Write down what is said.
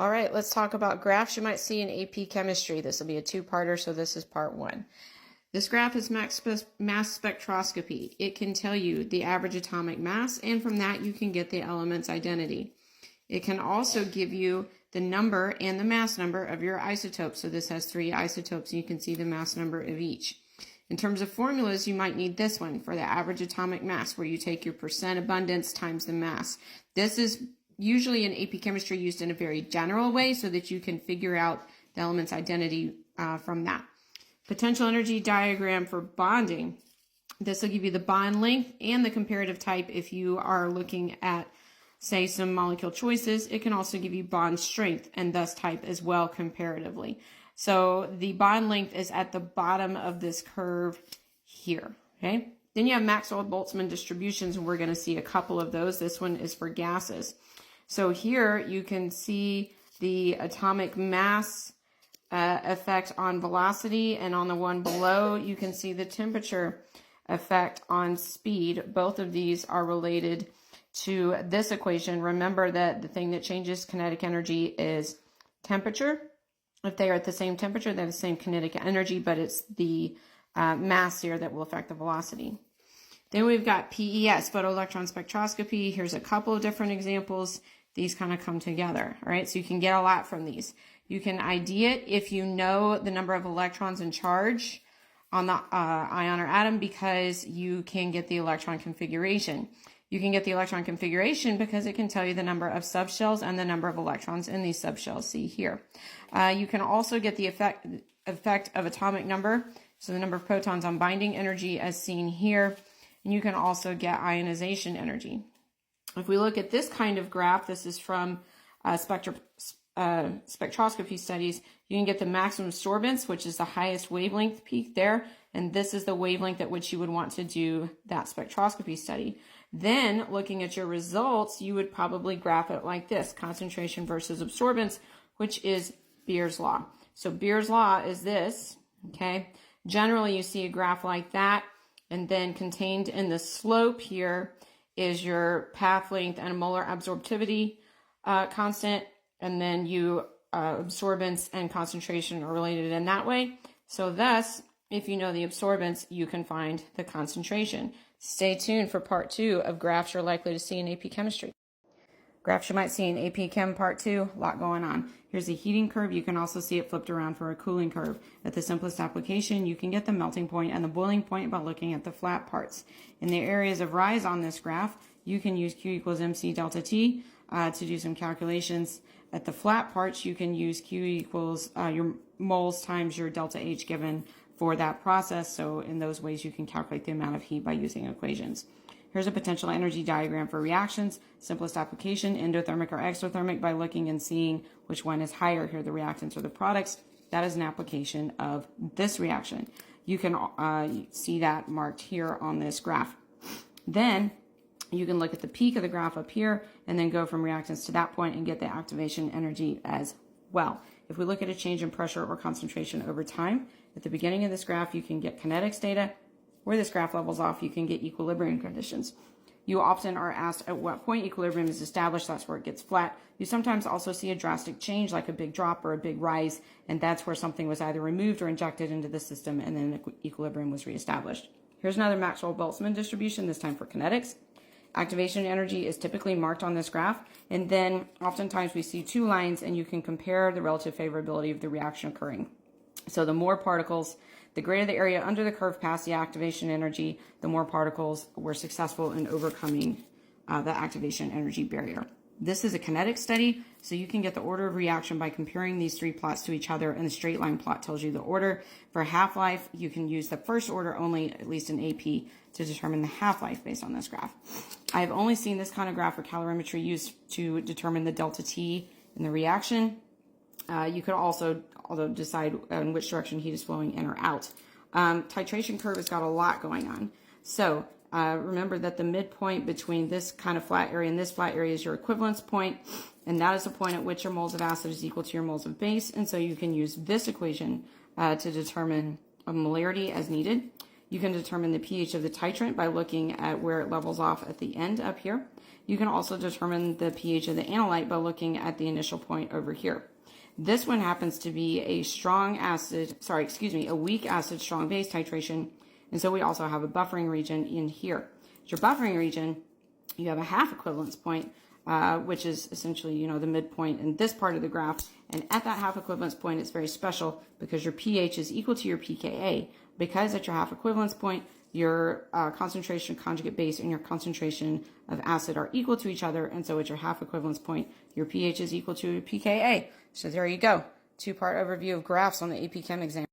All right, let's talk about graphs you might see in AP Chemistry. This will be a two-parter, so this is part one. This graph is mass spectroscopy. It can tell you the average atomic mass, and from that you can get the element's identity. It can also give you the number and the mass number of your isotopes. So this has 3 isotopes, and you can see the mass number of each. In terms of formulas, you might need this one for the average atomic mass, where you take your percent abundance times the mass. This is usually in AP Chemistry used in a very general way so that you can figure out the element's identity from that. Potential energy diagram for bonding. This will give you the bond length and the comparative type if you are looking at, say, some molecule choices. It can also give you bond strength and thus type as well comparatively. So the bond length is at the bottom of this curve here, okay? Then you have Maxwell-Boltzmann distributions, and we're going to see a couple of those. This one is for gases. So here you can see the atomic mass effect on velocity, and on the one below you can see the temperature effect on speed. Both of these are related to this equation. Remember that the thing that changes kinetic energy is temperature. If they are at the same temperature, they have the same kinetic energy, but it's the mass here that will affect the velocity. Then we've got PES, photoelectron spectroscopy. Here's a couple of different examples. These kind of come together, all right? So you can get a lot from these. You can ID it if you know the number of electrons in charge on the ion or atom, because you can get the electron configuration. You can get the electron configuration because it can tell you the number of subshells and the number of electrons in these subshells, see here. You can also get the effect of atomic number, so the number of protons on binding energy as seen here. And you can also get ionization energy. If we look at this kind of graph, this is from spectroscopy studies, you can get the maximum absorbance, which is the highest wavelength peak there, and this is the wavelength at which you would want to do that spectroscopy study. Then, looking at your results, you would probably graph it like this, concentration versus absorbance, which is Beer's law. So Beer's law is this, okay? Generally, you see a graph like that, and then contained in the slope here is your path length and molar absorptivity constant, and then you absorbance and concentration are related in that way. So thus, if you know the absorbance, you can find the concentration. Stay tuned for part 2 of graphs you're likely to see in AP Chemistry. Graphs you might see in AP Chem part 2, a lot going on. Here's a heating curve. You can also see it flipped around for a cooling curve. At the simplest application, you can get the melting point and the boiling point by looking at the flat parts. In the areas of rise on this graph, you can use Q equals MC delta T to do some calculations. At the flat parts, you can use Q equals your moles times your delta H given for that process. So in those ways, you can calculate the amount of heat by using equations. Here's a potential energy diagram for reactions. Simplest application, endothermic or exothermic, by looking and seeing which one is higher. Here, the reactants or the products. That is an application of this reaction. You can see that marked here on this graph. Then you can look at the peak of the graph up here and then go from reactants to that point and get the activation energy as well. If we look at a change in pressure or concentration over time, at the beginning of this graph, you can get kinetics data. Where this graph levels off, you can get equilibrium conditions. You often are asked at what point equilibrium is established. That's where it gets flat. You sometimes also see a drastic change, like a big drop or a big rise, and that's where something was either removed or injected into the system, and then equilibrium was reestablished. Here's another Maxwell-Boltzmann distribution, this time for kinetics. Activation energy is typically marked on this graph, and then oftentimes we see 2 lines, and you can compare the relative favorability of the reaction occurring. So the more particles, the greater the area under the curve past the activation energy, the more particles were successful in overcoming the activation energy barrier. This is a kinetic study, so you can get the order of reaction by comparing these 3 plots to each other, and the straight line plot tells you the order. For half-life, you can use the first order only, at least in AP, to determine the half-life based on this graph. I've only seen this kind of graph for calorimetry used to determine the delta T in the reaction. You could also decide in which direction heat is flowing in or out. Titration curve has got a lot going on. So remember that the midpoint between this kind of flat area and this flat area is your equivalence point, and that is the point at which your moles of acid is equal to your moles of base, and so you can use this equation to determine a molarity as needed. You can determine the pH of the titrant by looking at where it levels off at the end up here. You can also determine the pH of the analyte by looking at the initial point over here. This one happens to be a a weak acid, strong base titration. And so we also have a buffering region in here. Your buffering region, you have a half equivalence point, which is essentially, the midpoint in this part of the graph. And at that half equivalence point, it's very special because your pH is equal to your pKa. Because at your half equivalence point, your concentration of conjugate base and your concentration of acid are equal to each other. And so at your half equivalence point, your pH is equal to pKa. So there you go. Two-part overview of graphs on the AP Chem exam.